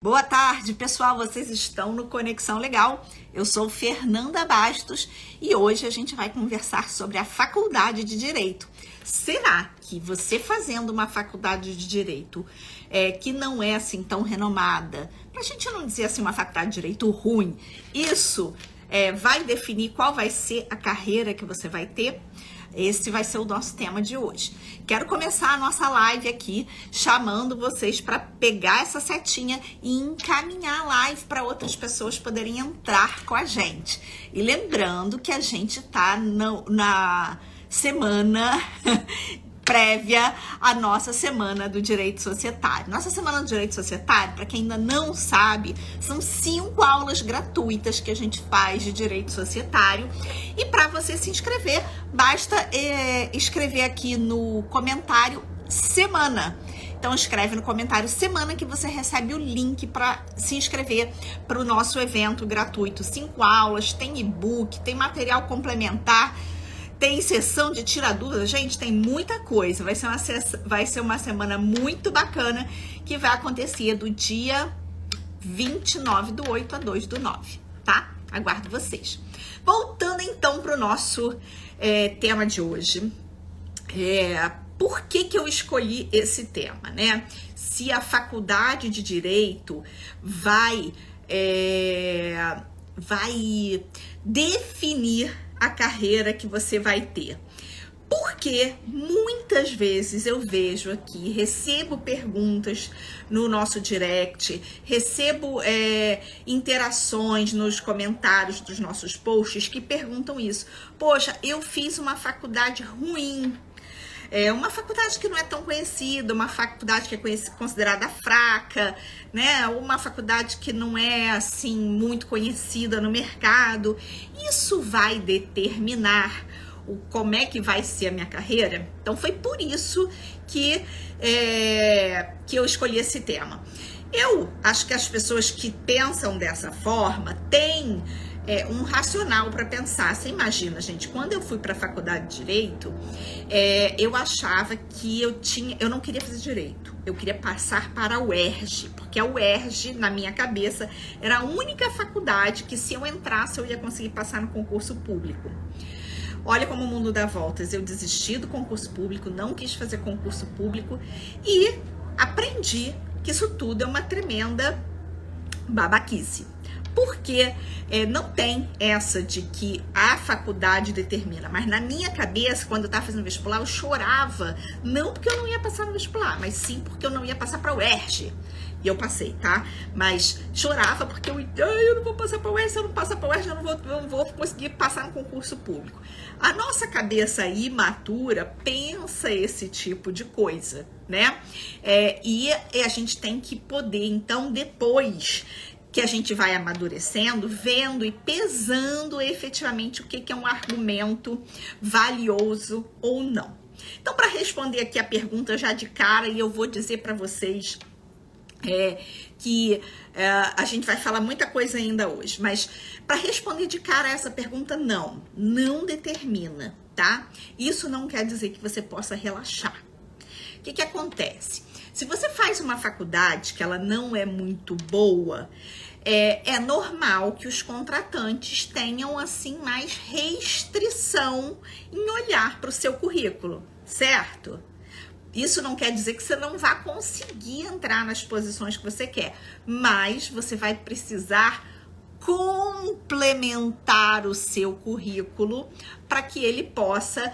Boa tarde, pessoal. Vocês estão no Conexão Legal. Eu sou Fernanda Bastos e hoje a gente vai conversar sobre a faculdade de Direito. Será que você fazendo uma faculdade de Direito que não é assim tão renomada, pra gente não dizer assim uma faculdade de Direito ruim, isso vai definir qual vai ser a carreira que você vai ter? Esse vai ser o nosso tema de hoje. Quero começar a nossa live aqui chamando vocês para pegar essa setinha e encaminhar a live para outras pessoas poderem entrar com a gente. E lembrando que a gente tá na semana prévia à nossa Semana do Direito Societário. Nossa Semana do Direito Societário, para quem ainda não sabe, são 5 aulas gratuitas que a gente faz de Direito Societário. E para você se inscrever, basta escrever aqui no comentário Semana. Então escreve no comentário Semana que você recebe o link para se inscrever para o nosso evento gratuito. 5 aulas, tem e-book, tem material complementar, tem sessão de tirar dúvidas, gente, tem muita coisa. Vai ser uma semana muito bacana que vai acontecer do dia 29/8 a 2/9, tá? Aguardo vocês. Voltando então para o nosso tema de hoje. Por que eu escolhi esse tema, né? Se a faculdade de Direito vai definir a carreira que você vai ter. Porque muitas vezes eu vejo aqui, recebo perguntas no nosso direct, recebo interações nos comentários dos nossos posts que perguntam isso. Poxa, eu fiz uma faculdade ruim, uma faculdade que não é tão conhecida, uma faculdade que é considerada fraca, né? Uma faculdade que não é assim muito conhecida no mercado. Isso vai determinar como é que vai ser a minha carreira? Então foi por isso que eu escolhi esse tema. Eu acho que as pessoas que pensam dessa forma têm um racional para pensar. Você imagina, gente, quando eu fui para a faculdade de Direito, eu achava que eu não queria fazer Direito, eu queria passar para a UERJ, porque a UERJ, na minha cabeça, era a única faculdade que se eu entrasse, eu ia conseguir passar no concurso público. Olha como o mundo dá voltas, eu desisti do concurso público, não quis fazer concurso público e aprendi que isso tudo é uma tremenda babaquice. Porque não tem essa de que a faculdade determina, mas na minha cabeça, quando eu estava fazendo vestibular, eu chorava, não porque eu não ia passar no vestibular, mas sim porque eu não ia passar para a UERJ. E eu passei, tá? Mas chorava porque eu não vou passar para a UERJ, se eu não passar para a UERJ, eu não vou conseguir passar no concurso público. A nossa cabeça imatura pensa esse tipo de coisa, né? E a gente tem que poder, então, depois que a gente vai amadurecendo, vendo e pesando efetivamente o que é um argumento valioso ou não. Então, para responder aqui a pergunta já de cara, e eu vou dizer para vocês que a gente vai falar muita coisa ainda hoje, mas para responder de cara essa pergunta, não determina, tá? Isso não quer dizer que você possa relaxar. O que acontece? Se você faz uma faculdade que ela não é muito boa, é normal que os contratantes tenham assim mais restrição em olhar para o seu currículo, certo? Isso não quer dizer que você não vai conseguir entrar nas posições que você quer, mas você vai precisar complementar o seu currículo para que ele possa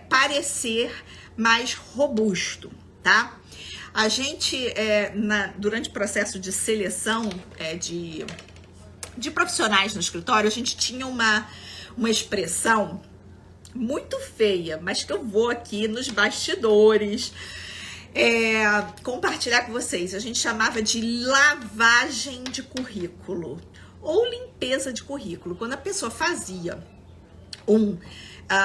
parecer mais robusto, tá? A gente, durante o processo de seleção de profissionais no escritório, a gente tinha uma expressão muito feia, mas que eu vou aqui nos bastidores compartilhar com vocês. A gente chamava de lavagem de currículo ou limpeza de currículo. Quando a pessoa fazia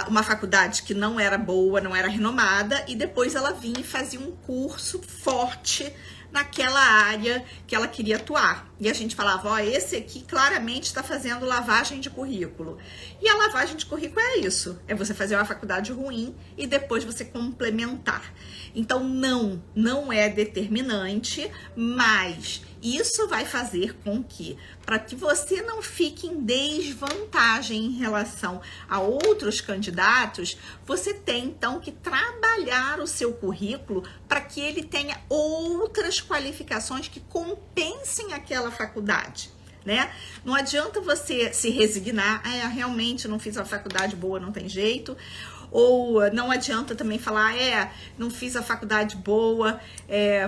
uma faculdade que não era boa, não era renomada, e depois ela vinha e fazia um curso forte naquela área que ela queria atuar. E a gente falava, ó, esse aqui claramente está fazendo lavagem de currículo. E a lavagem de currículo é isso, é você fazer uma faculdade ruim e depois você complementar. Então não é determinante, mas isso vai fazer com que, para que você não fique em desvantagem em relação a outros candidatos, você tem então que trabalhar o seu currículo para que ele tenha outras qualificações que compensem aquela faculdade, né? Não adianta você se resignar, realmente não fiz a faculdade boa, não tem jeito. Ou não adianta também falar, não fiz a faculdade boa,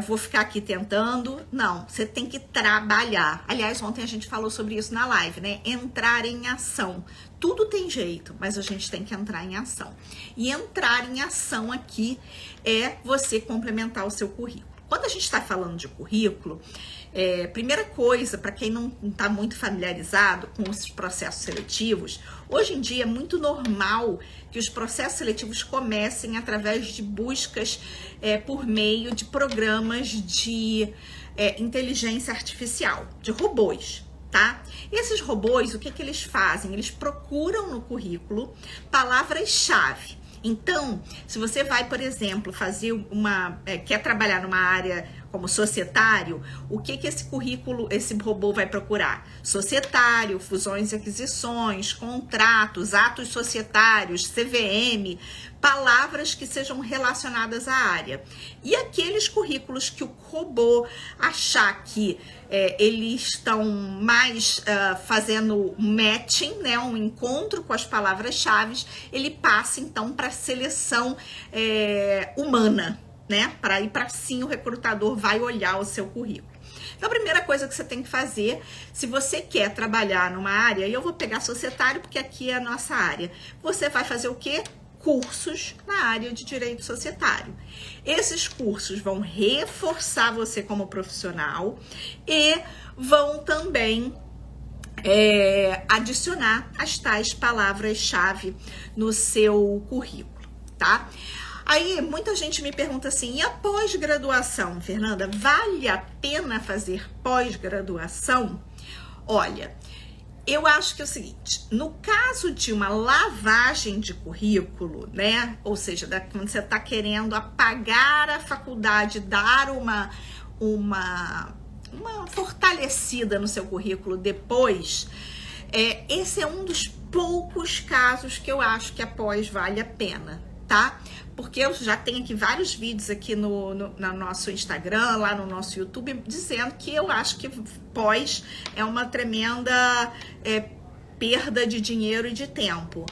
vou ficar aqui tentando. Não, você tem que trabalhar. Aliás, ontem a gente falou sobre isso na live, né? Entrar em ação. Tudo tem jeito, mas a gente tem que entrar em ação. E entrar em ação aqui é você complementar o seu currículo. Quando a gente está falando de currículo, primeira coisa, para quem não está muito familiarizado com os processos seletivos, hoje em dia é muito normal que os processos seletivos comecem através de buscas por meio de programas de inteligência artificial, de robôs. Tá? Esses robôs, o que eles fazem? Eles procuram no currículo palavras-chave. Então, se você vai, por exemplo, fazer quer trabalhar numa área como societário, o que esse currículo, esse robô vai procurar? Societário, fusões e aquisições, contratos, atos societários, CVM, palavras que sejam relacionadas à área. E aqueles currículos que o robô achar que eles estão mais fazendo matching, né, um encontro com as palavras-chave, ele passa então para a seleção humana, né? Para ir para sim, o recrutador vai olhar o seu currículo. Então, a primeira coisa que você tem que fazer, se você quer trabalhar numa área, e eu vou pegar societário porque aqui é a nossa área, você vai fazer o quê? Cursos na área de direito societário. Esses cursos vão reforçar você como profissional e vão também adicionar as tais palavras-chave no seu currículo, tá? Aí, muita gente me pergunta assim, e a pós-graduação, Fernanda, vale a pena fazer pós-graduação? Olha, eu acho que é o seguinte, no caso de uma lavagem de currículo, né, ou seja, quando você está querendo apagar a faculdade, dar uma fortalecida no seu currículo depois, esse é um dos poucos casos que eu acho que a pós vale a pena, tá? Porque eu já tenho aqui vários vídeos aqui no nosso Instagram, lá no nosso YouTube, dizendo que eu acho que pós é uma tremenda perda de dinheiro e de tempo.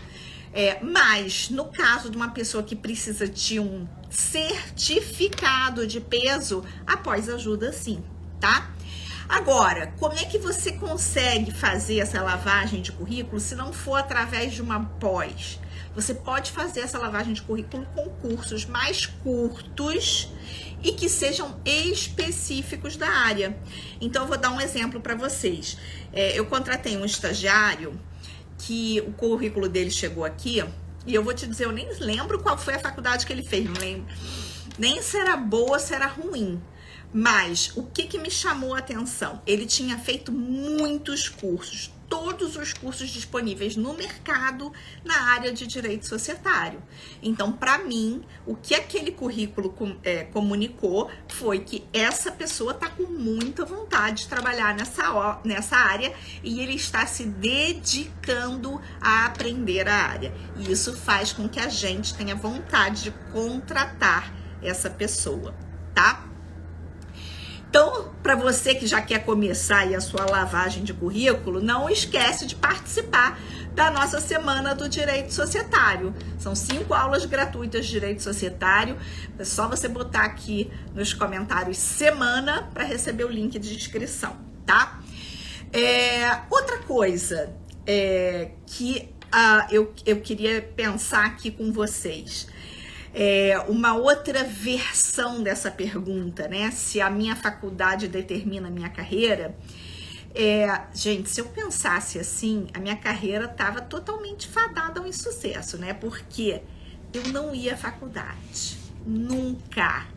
Mas no caso de uma pessoa que precisa de um certificado de peso, a pós ajuda sim, tá? Agora, como é que você consegue fazer essa lavagem de currículo se não for através de uma pós? Você pode fazer essa lavagem de currículo com cursos mais curtos e que sejam específicos da área. Então, eu vou dar um exemplo para vocês. Eu contratei um estagiário que o currículo dele chegou aqui e eu vou te dizer, eu nem lembro qual foi a faculdade que ele fez, não lembro nem se era boa, se era ruim. Mas o que me chamou a atenção? Ele tinha feito muitos cursos, todos os cursos disponíveis no mercado na área de direito societário. Então, para mim, o que aquele currículo comunicou foi que essa pessoa está com muita vontade de trabalhar nessa área e ele está se dedicando a aprender a área. E isso faz com que a gente tenha vontade de contratar essa pessoa, tá? Então, para você que já quer começar aí a sua lavagem de currículo, não esquece de participar da nossa Semana do Direito Societário. São 5 aulas gratuitas de Direito Societário. É só você botar aqui nos comentários semana para receber o link de inscrição, tá? Outra coisa que eu queria pensar aqui com vocês. Uma outra versão dessa pergunta, né? Se a minha faculdade determina a minha carreira. Gente, se eu pensasse assim, a minha carreira estava totalmente fadada ao insucesso, né? Porque eu não ia à faculdade, nunca.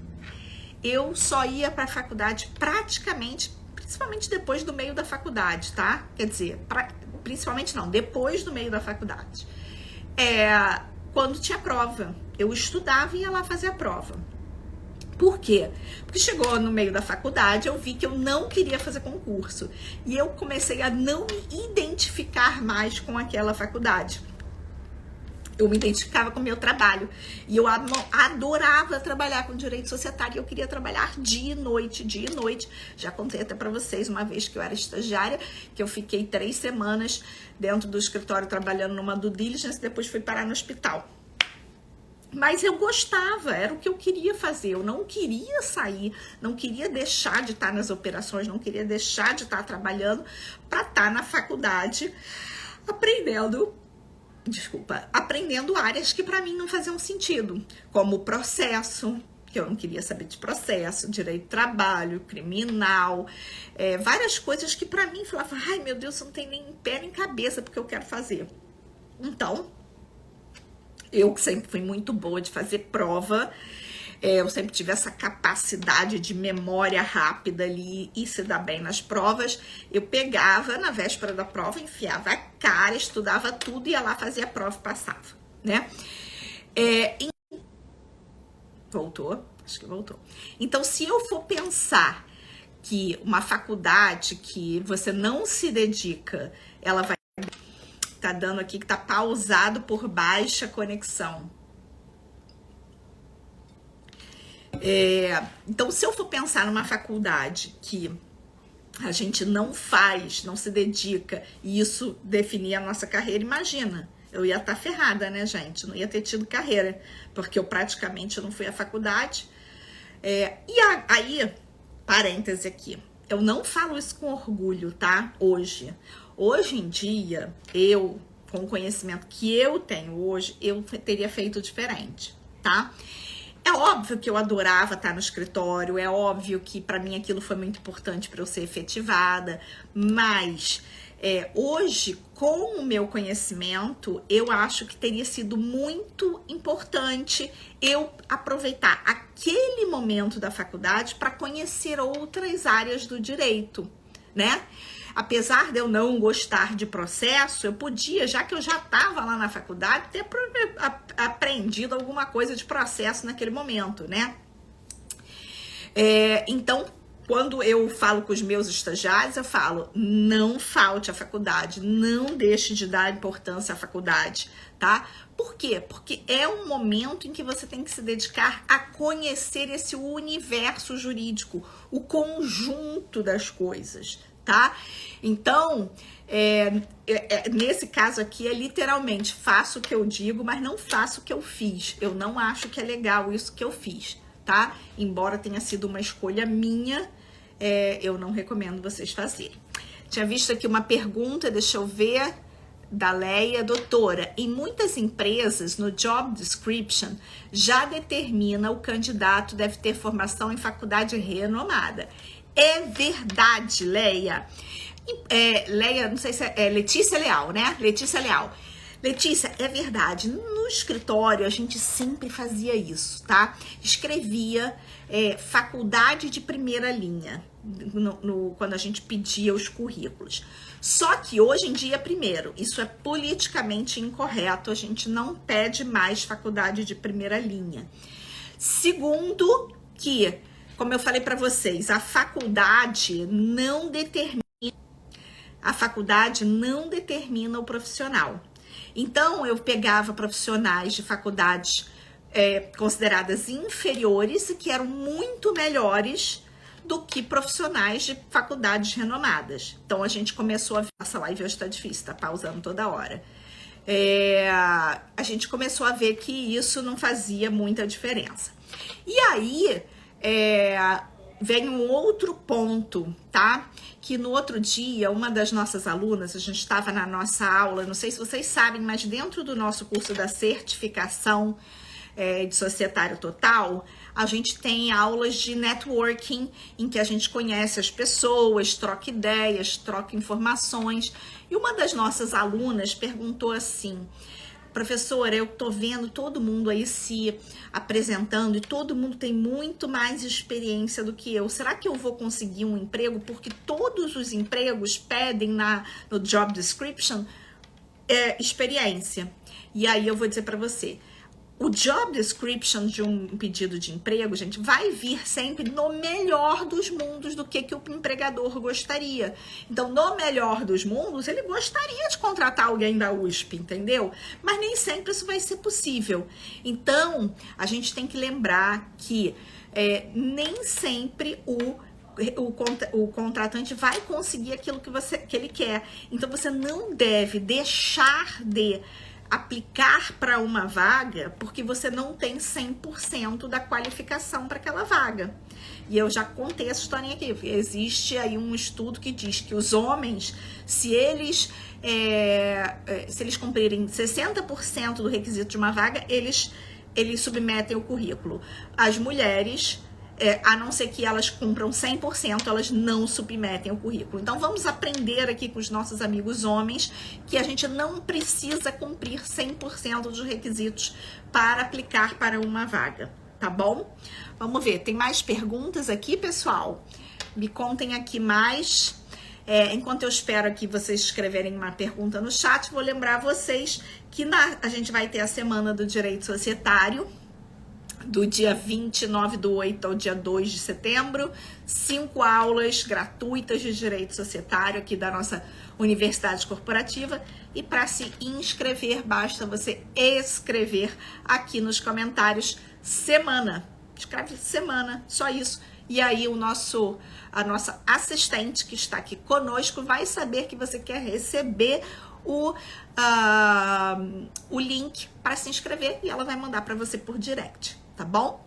Eu só ia para a faculdade praticamente principalmente depois do meio da faculdade, tá? Quer dizer, principalmente não, depois do meio da faculdade. Quando tinha prova, eu estudava e ia lá fazer a prova. Por quê? Porque chegou no meio da faculdade, eu vi que eu não queria fazer concurso. E eu comecei a não me identificar mais com aquela faculdade. Eu me identificava com o meu trabalho. E eu adorava trabalhar com direito societário. Eu queria trabalhar dia e noite, dia e noite. Já contei até pra vocês uma vez que eu era estagiária, que eu fiquei 3 semanas dentro do escritório trabalhando numa due diligence, depois fui parar no hospital. Mas eu gostava, era o que eu queria fazer. Eu não queria sair, não queria deixar de estar nas operações, não queria deixar de estar trabalhando para estar na faculdade aprendendo áreas que para mim não faziam sentido, como processo, que eu não queria saber de processo, direito do trabalho, criminal, várias coisas que para mim falavam, ai meu Deus, não tem nem pé nem cabeça porque eu quero fazer. Então, eu que sempre fui muito boa de fazer prova, eu sempre tive essa capacidade de memória rápida ali e se dar bem nas provas. Eu pegava na véspera da prova, enfiava a cara, estudava tudo, ia lá, fazia a prova e passava, né? Voltou? Acho que voltou. Então, se eu for pensar que uma faculdade que você não se dedica, ela vai... Tá dando aqui que tá pausado por baixa conexão. Então, se eu for pensar numa faculdade que a gente não faz, não se dedica, e isso definir a nossa carreira, imagina, eu ia estar ferrada, né, gente? Não ia ter tido carreira, porque eu praticamente não fui à faculdade. Aí, parêntese aqui, eu não falo isso com orgulho, tá? Hoje em dia, com o conhecimento que eu tenho hoje, eu teria feito diferente, tá? É óbvio que eu adorava estar no escritório, é óbvio que para mim aquilo foi muito importante para eu ser efetivada, mas hoje, com o meu conhecimento, eu acho que teria sido muito importante eu aproveitar aquele momento da faculdade para conhecer outras áreas do direito, né? Apesar de eu não gostar de processo, eu podia, já que eu já estava lá na faculdade, ter aprendido alguma coisa de processo naquele momento, né? Então, quando eu falo com os meus estagiários, eu falo, não falte à faculdade, não deixe de dar importância à faculdade, tá? Por quê? Porque é um momento em que você tem que se dedicar a conhecer esse universo jurídico, o conjunto das coisas, tá? Então, nesse caso aqui, literalmente, faço o que eu digo, mas não faço o que eu fiz. Eu não acho que é legal isso que eu fiz, tá? Embora tenha sido uma escolha minha, eu não recomendo vocês fazerem. Tinha visto aqui uma pergunta, deixa eu ver, da Leia. Doutora, em muitas empresas, no job description, já determina o candidato deve ter formação em faculdade renomada. É verdade, Leia. Leia, não sei se é Letícia Leal, né? Letícia Leal. Letícia, é verdade. No escritório, a gente sempre fazia isso, tá? Escrevia faculdade de primeira linha, quando a gente pedia os currículos. Só que hoje em dia, primeiro, isso é politicamente incorreto. A gente não pede mais faculdade de primeira linha. Segundo, que... Como eu falei para vocês, a faculdade não determina o profissional. Então, eu pegava profissionais de faculdades consideradas inferiores e que eram muito melhores do que profissionais de faculdades renomadas. Então, a gente começou a ver... Essa live hoje tá difícil, tá pausando toda hora. A gente começou a ver que isso não fazia muita diferença. E aí... vem um outro ponto, tá? Que no outro dia, uma das nossas alunas, a gente estava na nossa aula, não sei se vocês sabem, mas dentro do nosso curso da certificação de societário total, a gente tem aulas de networking, em que a gente conhece as pessoas, troca ideias, troca informações. E uma das nossas alunas perguntou assim: professora, eu tô vendo todo mundo aí se apresentando e todo mundo tem muito mais experiência do que eu. Será que eu vou conseguir um emprego? Porque todos os empregos pedem no job description experiência. E aí eu vou dizer para você, o job description de um pedido de emprego, gente, vai vir sempre no melhor dos mundos do que o empregador gostaria. Então, no melhor dos mundos, ele gostaria de contratar alguém da USP, entendeu? Mas nem sempre isso vai ser possível. Então, a gente tem que lembrar que nem sempre o contratante vai conseguir aquilo que ele quer. Então, você não deve deixar de aplicar para uma vaga porque você não tem 100% da qualificação para aquela vaga. E eu já contei essa historinha aqui. Existe aí um estudo que diz que os homens, se eles cumprirem 60% do requisito de uma vaga, eles submetem o currículo. As mulheres, a não ser que elas cumpram 100%, elas não submetem o currículo. Então, vamos aprender aqui com os nossos amigos homens que a gente não precisa cumprir 100% dos requisitos para aplicar para uma vaga, tá bom? Vamos ver, tem mais perguntas aqui, pessoal? Me contem aqui mais. Enquanto eu espero aqui vocês escreverem uma pergunta no chat, vou lembrar vocês que a gente vai ter a Semana do Direito Societário, do dia 29/8 ao dia 2 de setembro, 5 aulas gratuitas de direito societário aqui da nossa Universidade Corporativa. E para se inscrever, basta você escrever aqui nos comentários semana. Escreve semana, só isso. E aí a nossa assistente que está aqui conosco vai saber que você quer receber o link para se inscrever e ela vai mandar para você por direct. Tá bom?